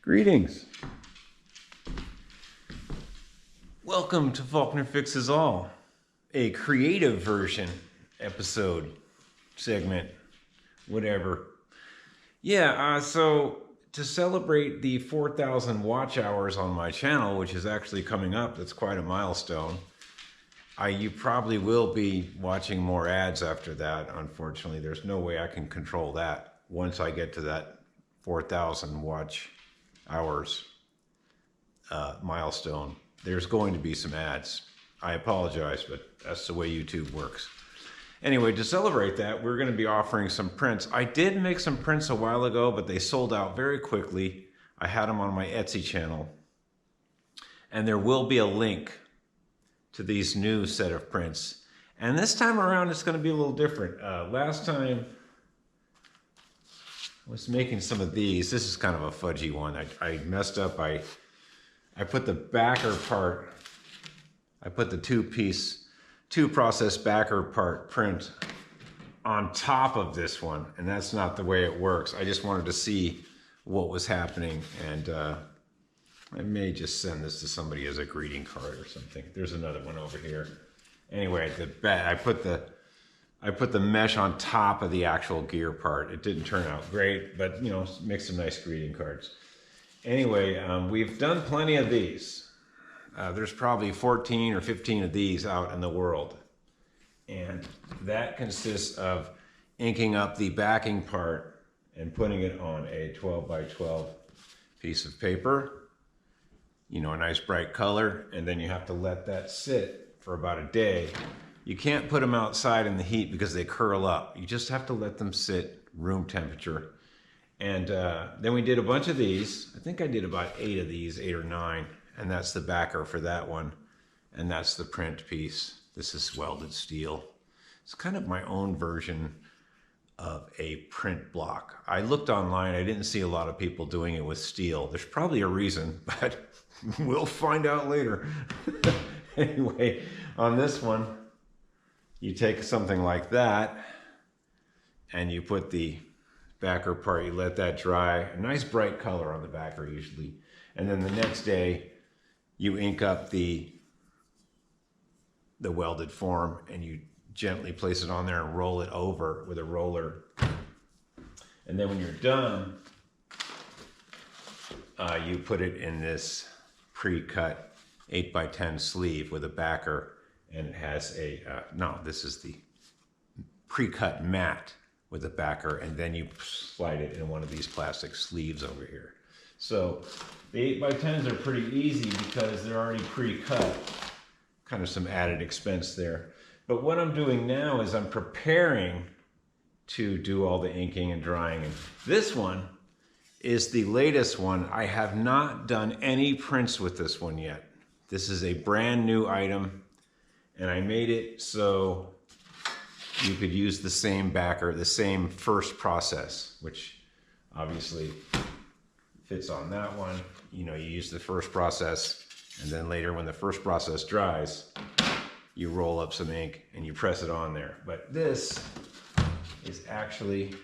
Greetings. Welcome to Faulkner Fixes All, a creative version episode, segment, whatever. Yeah, so to celebrate the 4,000 watch hours on my channel, which is actually coming up, that's quite a milestone. You probably will be watching more ads after that. Unfortunately, there's no way I can control that once I get to that 4,000 watch hours milestone. There's going to be some ads. I apologize, but that's the way YouTube works. Anyway, to celebrate that, we're going to be offering some prints. I did make some prints a while ago, but they sold out very quickly. I had them on my Etsy channel. And there will be a link to these new set of prints. And this time around, it's going to be a little different. Last time, I was making some of these. This is kind of a fudgy one. I messed up. I put the backer part, I put the two process backer part print on top of this one, and that's not the way it works. I just wanted to see what was happening, and I may just send this to somebody as a greeting card or something. There's another one over here. Anyway, I put the mesh on top of the actual gear part. It didn't turn out great, but you know, make some nice greeting cards. Anyway, we've done plenty of these. There's probably 14 or 15 of these out in the world. And that consists of inking up the backing part and putting it on a 12 by 12 piece of paper. You know, a nice bright color, and then you have to let that sit for about a day. You can't put them outside in the heat because they curl up. You just have to let them sit room temperature. And then we did a bunch of these. I think I did about 8 of these, 8 or 9. And that's the backer for that one. And that's the print piece. This is welded steel. It's kind of my own version of a print block. I looked online. I didn't see a lot of people doing it with steel. There's probably a reason, but we'll find out later. Anyway, on this one, you take something like that and you put the backer part, you let that dry, a nice bright color on the backer usually. And then the next day you ink up the welded form and you gently place it on there and roll it over with a roller. And then when you're done, you put it in this pre-cut 8 by 10 sleeve with a backer, and it has a, this is the pre-cut mat with a backer, and then you slide it in one of these plastic sleeves over here. So the 8 by 10s are pretty easy because they're already pre-cut. Kind of some added expense there. But what I'm doing now is I'm preparing to do all the inking and drying. And this one is the latest one. I have not done any prints with this one yet. This is a brand new item, and I made it so you could use the same backer, the same first process, which obviously fits on that one. You know, you use the first process, and then later when the first process dries, you roll up some ink and you press it on there. But this is actually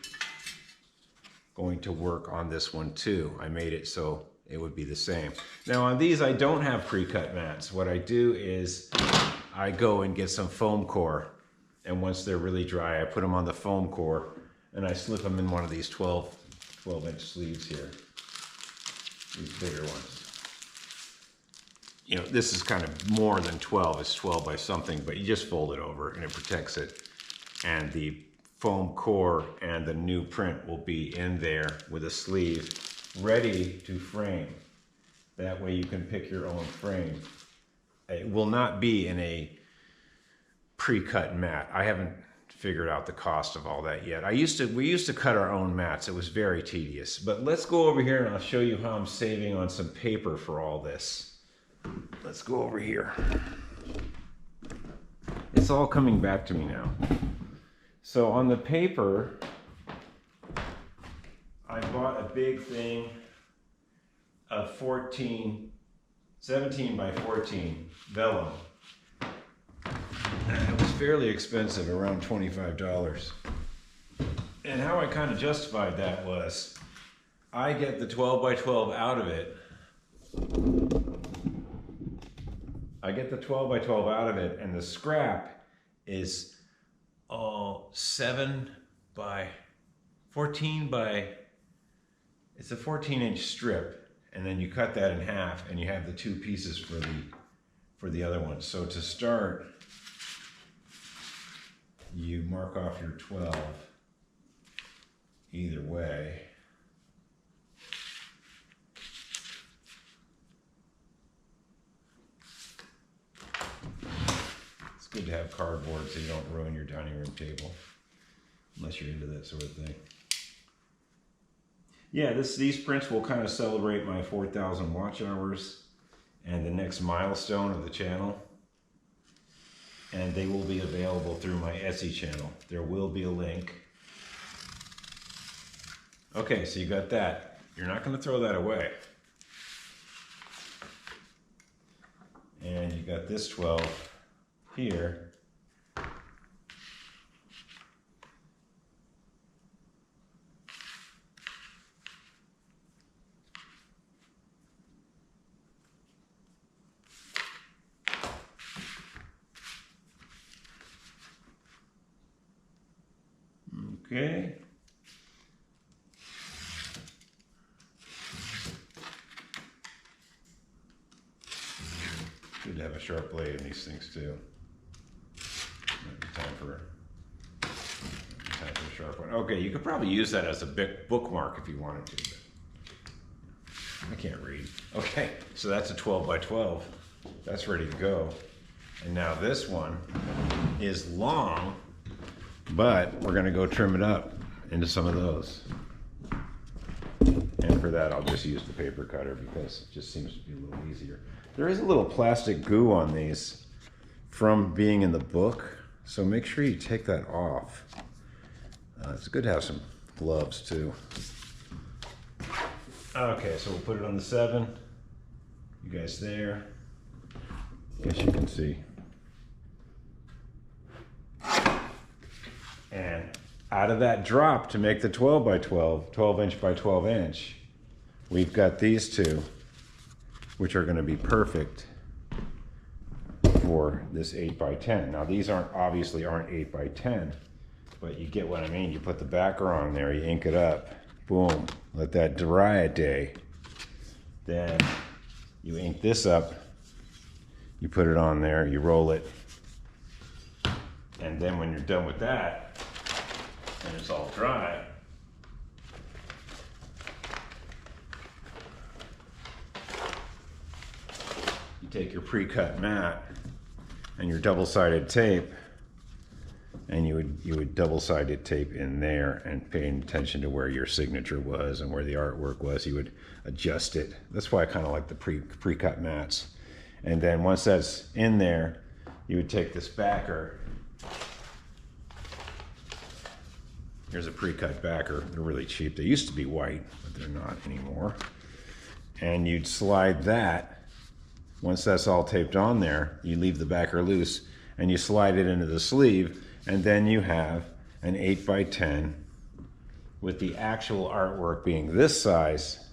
going to work on this one too. I made it so it would be the same. Now on these, I don't have pre-cut mats. What I do is I go and get some foam core, and once they're really dry, I put them on the foam core and I slip them in one of these 12-inch sleeves here, these bigger ones. You know, this is kind of more than 12, it's 12 by something, but you just fold it over and it protects it. And the foam core and the new print will be in there with a sleeve ready to frame. That way you can pick your own frame. It will not be in a pre-cut mat. I haven't figured out the cost of all that yet. We used to cut our own mats. It was very tedious. But let's go over here and I'll show you how I'm saving on some paper for all this. Let's go over here. It's all coming back to me now. So on the paper, I bought a big thing of 17 by 14 vellum. And it was fairly expensive, around $25. And how I kind of justified that was I get the 12 by 12 out of it. I get the 12 by 12 out of it, and the scrap is 7 by 14 by, it's a 14-inch strip, and then you cut that in half, and you have the two pieces for the other one. So to start, you mark off your 12 either way. It's good to have cardboard so you don't ruin your dining room table, unless you're into that sort of thing. Yeah, these prints will kind of celebrate my 4,000 watch hours and the next milestone of the channel. And they will be available through my Etsy channel. There will be a link. Okay, so you got that. You're not going to throw that away. And you got this 12 here. Okay. Good to have a sharp blade in these things too. Might be time for a sharp one. Okay, you could probably use that as a bookmark if you wanted to, but I can't read. Okay, so that's a 12 by 12. That's ready to go. And now this one is long, but we're gonna go trim it up into some of those. And for that, I'll just use the paper cutter because it just seems to be a little easier. There is a little plastic goo on these from being in the book, so make sure you take that off. It's good to have some gloves too. Okay, so we'll put it on the 7. You guys there? Guess you can see. And out of that drop to make the 12 by 12, 12 inch by 12 inch, we've got these two, which are going to be perfect for this 8 by 10. Now these obviously aren't 8 by 10, but you get what I mean. You put the backer on there, you ink it up, boom, let that dry a day. Then you ink this up, you put it on there, you roll it, and then when you're done with that, and it's all dry, you take your pre-cut mat and your double-sided tape, and you would double-sided tape in there, and paying attention to where your signature was and where the artwork was, you would adjust it. That's why I kind of like the pre-cut mats. And then once that's in there, you would take this backer. Here's a pre-cut backer. They're really cheap. They used to be white, but they're not anymore. And you'd slide that. Once that's all taped on there, you leave the backer loose and you slide it into the sleeve, and then you have an 8 by 10 with the actual artwork being this size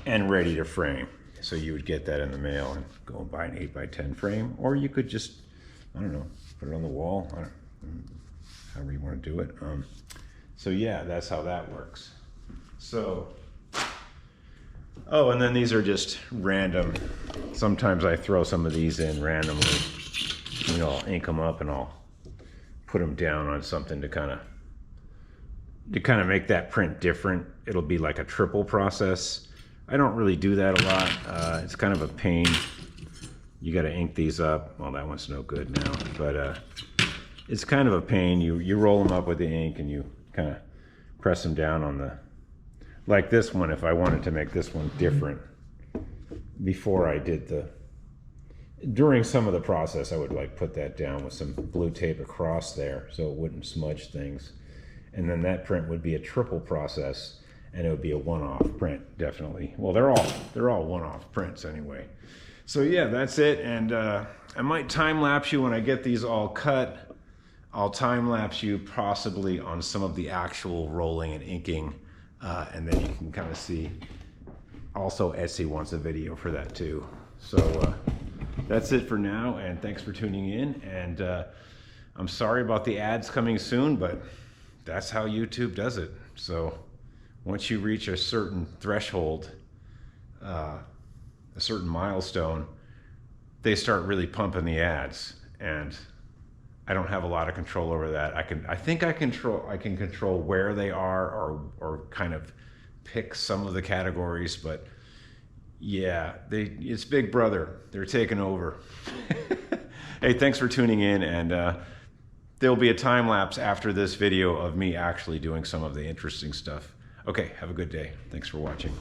and ready to frame. So you would get that in the mail and go and buy an 8 by 10 frame, or you could just, I don't know, put it on the wall. However you want to do it. So yeah, that's how that works. So, oh, and then these are just random. Sometimes I throw some of these in randomly. You know, I'll ink them up and I'll put them down on something to kind of make that print different. It'll be like a triple process. I don't really do that a lot. It's kind of a pain. You got to ink these up. Well, that one's no good now, but it's kind of a pain. You roll them up with the ink and you kind of press them down on the, like this one, if I wanted to make this one different before I did during some of the process, I would like put that down with some blue tape across there so it wouldn't smudge things. And then that print would be a triple process, and it would be a one-off print, definitely. Well, they're all one-off prints anyway. So yeah, that's it. And I might time-lapse you when I get these all cut. I'll time-lapse you possibly on some of the actual rolling and inking And then you can kind of see also Etsy wants a video for that too. So that's it for now, and thanks for tuning in. And I'm sorry about the ads coming soon, but that's how YouTube does it. So once you reach a certain threshold, a certain milestone, they start really pumping the ads, and I don't have a lot of control over that. I think I can control where they are, or kind of pick some of the categories, but yeah, it's Big Brother. They're taking over. Hey, thanks for tuning in, and there'll be a time lapse after this video of me actually doing some of the interesting stuff. Okay, have a good day. Thanks for watching.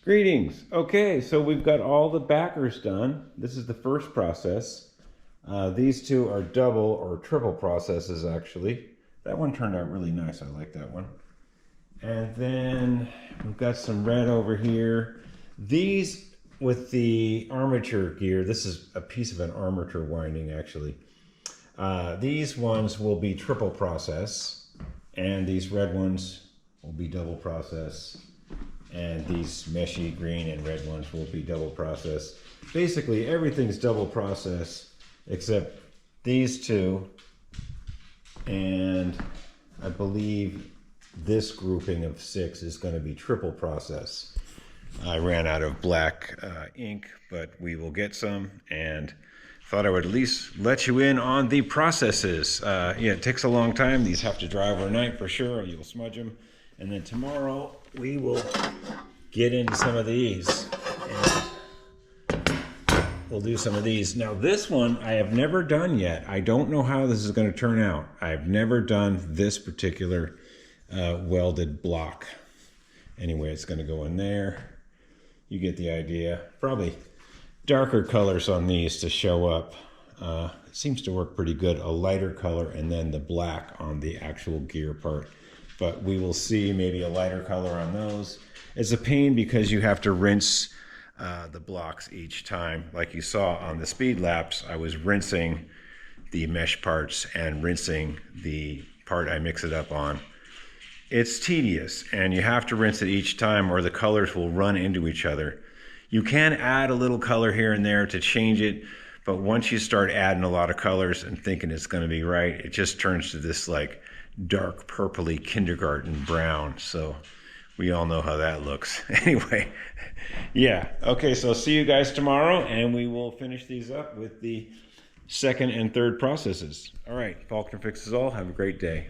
Greetings. Okay, so we've got all the backers done. This is the first process. These two are double or triple processes, actually. That one turned out really nice. I like that one. And then we've got some red over here. These with the armature gear, this is a piece of an armature winding, actually. These ones will be triple process, and these red ones will be double process, and these meshy green and red ones will be double process. Basically, everything's double process except these two, and I believe this grouping of 6 is going to be triple process. I ran out of black ink, but we will get some, and thought I would at least let you in on the processes. Yeah, it takes a long time. These have to dry overnight for sure, or you'll smudge them. And then tomorrow we will get into some of these. And we'll do some of these. Now this one I have never done yet. I don't know how this is going to turn out. I've never done this particular welded block. Anyway, it's going to go in there. You get the idea. Probably darker colors on these to show up. It seems to work pretty good. A lighter color and then the black on the actual gear part. But we will see maybe a lighter color on those. It's a pain because you have to rinse the blocks each time. Like you saw on the speed laps, I was rinsing the mesh parts and rinsing the part I mix it up on. It's tedious, and you have to rinse it each time or the colors will run into each other. You can add a little color here and there to change it, but once you start adding a lot of colors and thinking it's going to be right, it just turns to this like dark purpley kindergarten brown. So we all know how that looks. Anyway, yeah. Okay, so see you guys tomorrow, and we will finish these up with the second and third processes. All right, Faulkner Fixes All. Have a great day.